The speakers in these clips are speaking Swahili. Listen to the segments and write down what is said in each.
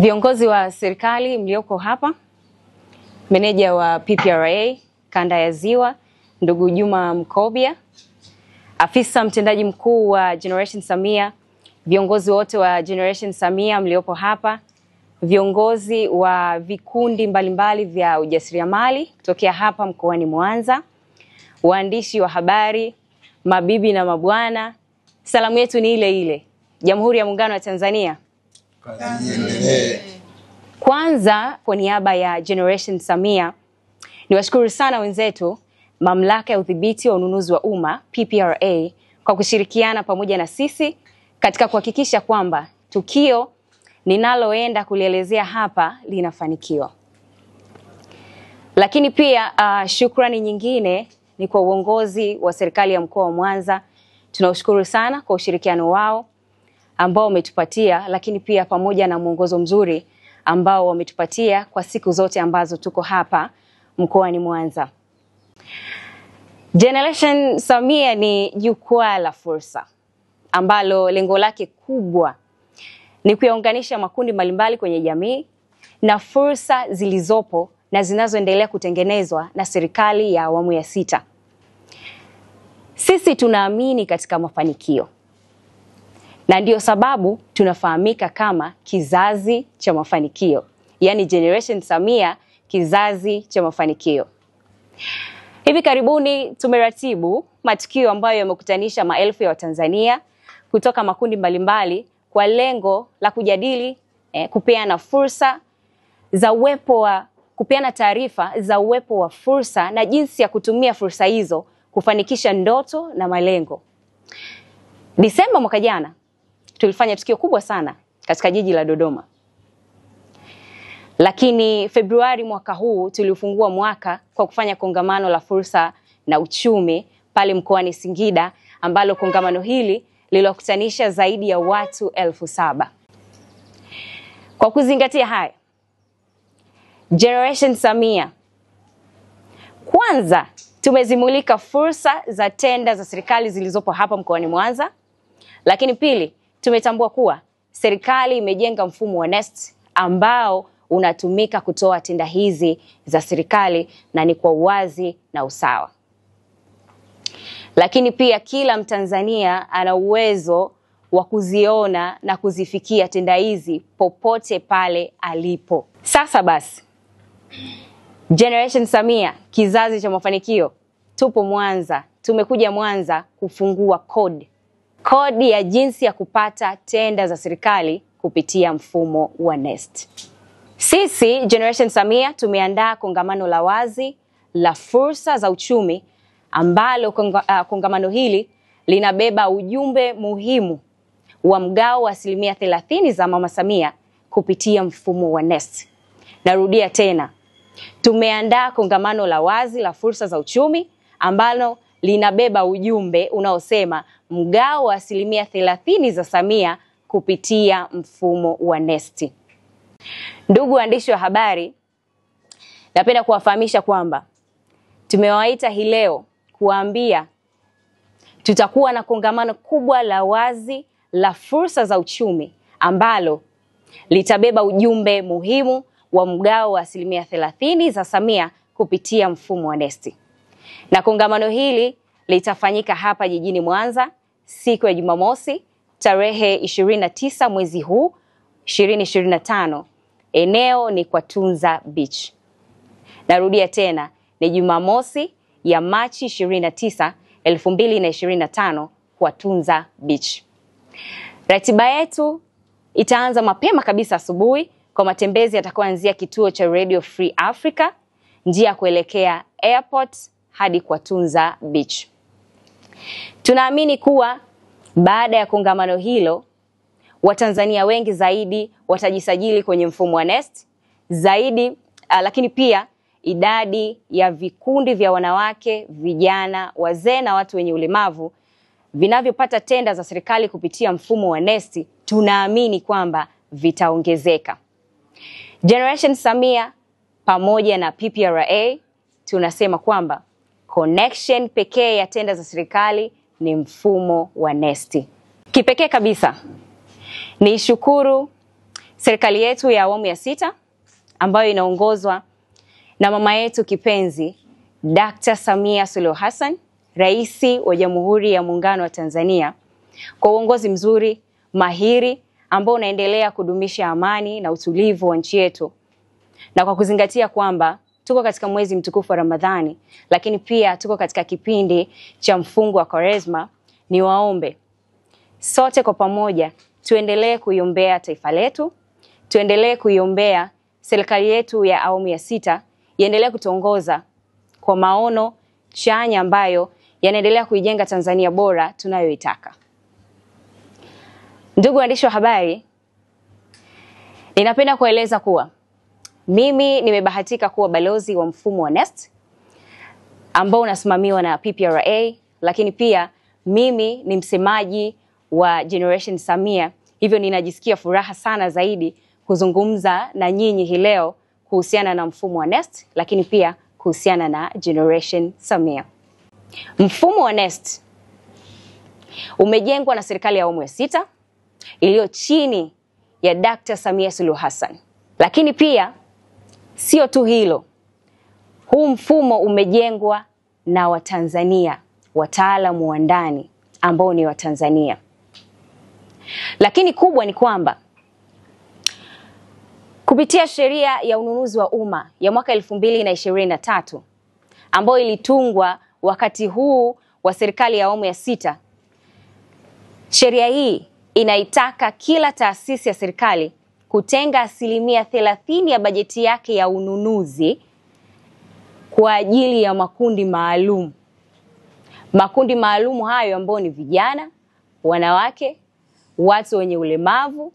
Viongozi wa serikali mlioko hapa, meneja wa PPRA kanda ya Ziwa ndugu Juma Mkobia, afisa mtendaji mkuu wa Generation Samia, viongozi wote wa Generation Samia mliopo hapa, viongozi wa vikundi mbalimbali vya ujasiriamali kutokea hapa mkoani Mwanza, waandishi wa habari, mabibi na mabwana, salamu yetu ni ile ile. Jamhuri ya Muungano wa Tanzania. Kwanza kwa niaba ya Generation Samia, niwashukuru sana wenzetu Mamlaka ya Udhibiti wa Ununuzi wa Umma PPRA kwa kushirikiana pamoja na sisi katika kuhakikisha kwamba tukio ninaloenda kulielezea hapa linafanikiwa. Lakini pia shukrani nyingine ni kwa uongozi wa serikali ya mkoa wa Mwanza. Tunaushukuru sana kwa ushirikiano wao ambao umetupatia, lakini pia pamoja na mwongozo mzuri ambao wametupatia kwa siku zote ambazo tuko hapa mkoani Mwanza. Generation Samia ni jukwaa la fursa ambalo lengo lake kubwa ni kuyaunganisha makundi mbalimbali kwenye jamii na fursa zilizopo na zinazoendelea kutengenezwa na serikali ya awamu ya 6. Sisi tunaamini katika mafanikio, na ndio sababu tunafahamika kama kizazi cha mafanikio, yani Generation Samia, kizazi cha mafanikio. Hivi karibuni tumeratibu matukio ambayo yamekutanisha maelfu ya Watanzania kutoka makundi mbalimbali kwa lengo la kujadili, kupeana fursa za uwepo wa, kupeana taarifa za uwepo wa fursa na jinsi ya kutumia fursa hizo kufanikisha ndoto na malengo. Disemba mwaka jana tulifanya tukio kubwa sana katika jiji la Dodoma. Lakini Februari mwaka huu tulifungua mwaka kwa kufanya kongamano la fursa na uchumi pale mkoani Singida, ambalo kongamano hili lilokutanisha zaidi ya watu 7,000. Kwa kuzingatia haya, Generation Samia kwanza tumezimulika fursa za tenda za serikali zilizopo hapa mkoani Mwanza, lakini pili tumetambua kuwa serikali imejenga mfumo wa NeST ambao unatumika kutoa tenda hizi za serikali na ni kwa uwazi na usawa. Lakini pia kila Mtanzania ana uwezo wa kuziona na kuzifikia tenda hizi popote pale alipo. Sasa basi, Generation Samia, kizazi cha mafanikio, tupo Mwanza. Tumekuja Mwanza kufungua kodi ya jinsi ya kupata tenda za serikali kupitia mfumo wa NeST. Sisi Generation Samia tumeandaa kongamano la wazi la fursa za uchumi ambalo kongamano hili linabeba ujumbe muhimu wa mgao wa 30% za Mama Samia kupitia mfumo wa NeST. Narudia tena, tumeandaa kongamano la wazi la fursa za uchumi ambalo linabeba ujumbe unaosema mgao wa 30% za Samia kupitia mfumo wa NeST. Ndugu waandishi wa habari, napenda kuwafahamisha kwamba tumewaita hii leo kuambia tutakuwa na kongamano kubwa la wazi la fursa za uchumi ambalo litabeba ujumbe muhimu wa mgao wa 30% za Samia kupitia mfumo wa NeST. Na kongamano hili litafanyika hapa jijini Mwanza siku ya Jumamosi tarehe 29 mwezi huu 2025. Eneo ni kwa Tunza Beach. Narudia tena, ni Jumamosi ya Machi 29, 2025 kwa Tunza Beach. Ratiba yetu itaanza mapema kabisa asubuhi kwa matembezi yatakayoanzia kituo cha Radio Free Africa, njia kuelekea airport hadi kwa Tunza Beach. Tunaamini kuwa baada ya kongamano hilo Watanzania wengi zaidi watajisajili kwenye mfumo wa NeST zaidi, lakini pia idadi ya vikundi vya wanawake, vijana, wazee na watu wenye ulemavu vinavyopata tenda za serikali kupitia mfumo wa NeST tunaamini kwamba vitaongezeka. Generation Samia pamoja na PPRA tunasema kwamba connection pekee ya tenda za serikali ni mfumo wa NeST. Kipekee kabisa ni shukuru serikali yetu ya awamu ya 6 ambayo inaongozwa na mama yetu kipenzi Dr. Samia Suluhu Hassan, Rais wa Jamhuri ya Muungano wa Tanzania, kwa uongozi mzuri, mahiri ambao unaendelea kudumisha amani na utulivu wa nchi yetu, na kwa kuzingatia kwamba tuko katika mwezi mtukufu wa Ramadhani, lakini pia tuko katika kipindi cha mfungo wa Kwaresma, ni waombe sote kwa pamoja tuendelee kuiombea taifa letu, tuendelee kuiombea serikali yetu ya awamu ya 6 iendelee kutuongoza kwa maono chanya ambayo yanaendelea kuijenga Tanzania bora tunayoitaka. Ndugu waandishi wa habari, ninapenda kueleza kuwa mimi nimebahatika kuwa balozi wa mfumo wa NeST ambao unasimamiwa na PPRA, lakini pia mimi ni msemaji wa Generation Samia. Hivyo ninajisikia furaha sana zaidi kuzungumza na nyinyi hii leo kuhusiana na mfumo wa NeST, lakini pia kuhusiana na Generation Samia. Mfumo wa NeST umejengwa na serikali ya awamu ya 6 iliyo chini ya Dr. Samia Suluhu Hassan. Lakini pia sio tu hilo, huu mfumo umejengwa na Watanzania, wataalamu wa ndani ambao ni Watanzania. Lakini kubwa ni kwamba kupitia sheria ya ununuzi wa umma ya mwaka 2023 ambayo ilitungwa wakati huu wa serikali ya awamu ya 6, sheria hii inaitaka kila taasisi ya serikali kutenga 30% ya bajeti yake ya ununuzi kwa ajili ya makundi maalum. Makundi maalum hayo ambao ni vijana, wanawake, watu wenye ulemavu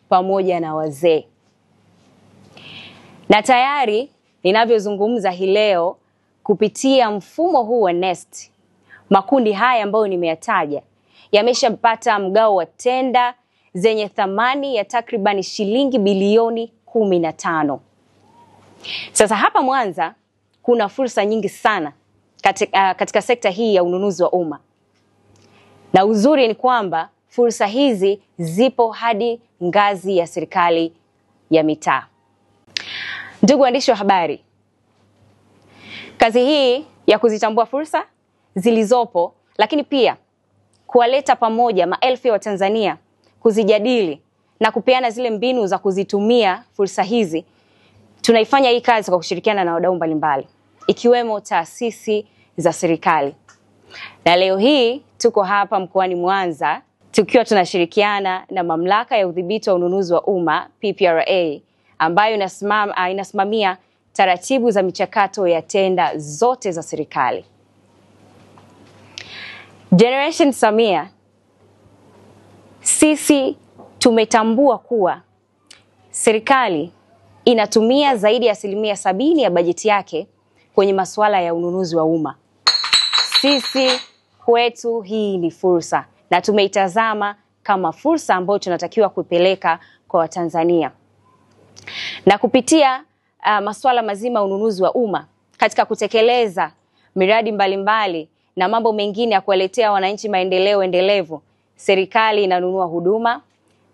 pamoja na wazee. Na tayari ninavyozungumza hii leo, kupitia mfumo huu wa NeST, makundi haya ambayo nimeyataja yameshapata mgao wa tenda zenye thamani ya takriban shilingi bilioni 15. Sasa hapa Mwanza kuna fursa nyingi sana katika sekta hii ya ununuzi wa umma. Na uzuri ni kwamba fursa hizi zipo hadi ngazi ya serikali ya mitaa. Ndugu waandishi wa habari, kazi hii ya kuzitambua fursa zilizopo, lakini pia kuwaleta pamoja maelfu ya Watanzania kuzijadili na kupeana zile mbinu za kuzitumia fursa hizi, tunaifanya hii kazi kwa kushirikiana na wadau mbalimbali ikiwemo taasisi za serikali. Na leo hii tuko hapa mkoani Mwanza tukiwa tunashirikiana na Mamlaka ya Udhibiti wa Ununuzi wa Umma PPRA ambayo inasimamia taratibu za michakato ya tenda zote za serikali. Generation Samia, sisi tumetambua kuwa serikali inatumia zaidi ya 70% ya bajeti yake kwenye masuala ya ununuzi wa umma. Sisi kwetu hii ni fursa na tumeitazama kama fursa ambayo tunatakiwa kupeleka kwa Watanzania. Na kupitia masuala mazima ya ununuzi wa umma katika kutekeleza miradi mbalimbali na mambo mengine ya kuwaletea wananchi maendeleo endelevu, serikali inanunua huduma,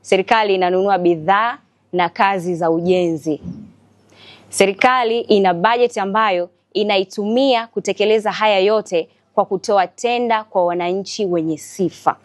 serikali inanunua bidhaa na kazi za ujenzi. Serikali ina bajeti ambayo inaitumia kutekeleza haya yote kwa kutoa tenda kwa wananchi wenye sifa.